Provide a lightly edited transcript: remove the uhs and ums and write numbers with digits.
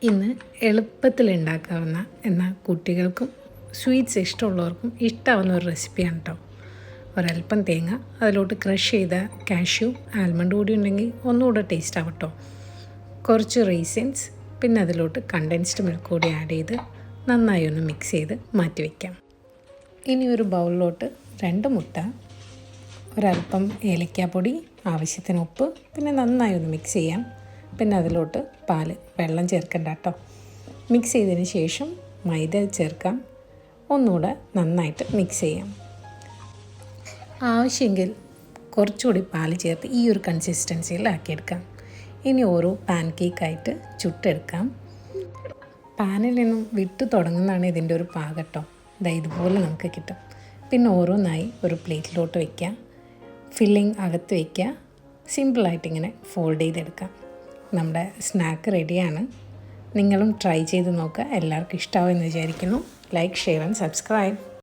ഇന്ന് എളുപ്പത്തിൽ ഉണ്ടാക്കാവുന്ന എന്നാൽ കുട്ടികൾക്കും സ്വീറ്റ്സ് ഇഷ്ടമുള്ളവർക്കും ഇഷ്ടമാവുന്ന ഒരു റെസിപ്പിയാണ് കേട്ടോ. ഒരല്പം തേങ്ങ, അതിലോട്ട് ക്രഷ് ചെയ്ത കാഷ്യൂ, ആൽമണ്ട് കൂടി ഉണ്ടെങ്കിൽ ഒന്നുകൂടെ ടേസ്റ്റ് ആവും കേട്ടോ. കുറച്ച് റീസിൻസ്, പിന്നെ അതിലോട്ട് കണ്ടൻസ്ഡ് മിൽക്ക് കൂടി ആഡ് ചെയ്ത് നന്നായി ഒന്ന് മിക്സ് ചെയ്ത് മാറ്റി വയ്ക്കാം. ഇനി ഒരു ബൗളിലോട്ട് 2 മുട്ട, ഒരല്പം ഏലക്കാപ്പൊടി, ആവശ്യത്തിന് ഉപ്പ്, പിന്നെ നന്നായി ഒന്ന് മിക്സ് ചെയ്യാം. പിന്നെ അതിലോട്ട് പാല്, വെള്ളം ചേർക്കണ്ട കേട്ടോ. മിക്സ് ചെയ്തതിന് ശേഷം മൈദ ചേർക്കാം. ഒന്നുകൂടെ നന്നായിട്ട് മിക്സ് ചെയ്യാം. ആവശ്യമെങ്കിൽ കുറച്ചുകൂടി പാല് ചേർത്ത് ഈ ഒരു കൺസിസ്റ്റൻസിയിൽ ആക്കിയെടുക്കാം. ഇനി ഓരോ പാൻ കേക്കായിട്ട് ചുട്ടെടുക്കാം. പാനിൽ നിന്നും വിട്ട് തുടങ്ങുന്നതാണ് ഇതിൻ്റെ ഒരു പാകട്ടോ. ഇതുപോലെ നമുക്ക് കിട്ടും. പിന്നെ ഓരോന്നായി ഒരു പ്ലേറ്റിലോട്ട് വയ്ക്കുക. ഫില്ലിങ് അകത്ത് വയ്ക്കുക. സിമ്പിളായിട്ട് ഇങ്ങനെ ഫോൾഡ് ചെയ്തെടുക്കാം. നമ്മുടെ സ്നാക്ക് റെഡിയാണ്. നിങ്ങളും ട്രൈ ചെയ്ത് നോക്കുക. എല്ലാവർക്കും ഇഷ്ടമാവുമെന്ന് വിചാരിക്കുന്നു. Like, share and subscribe.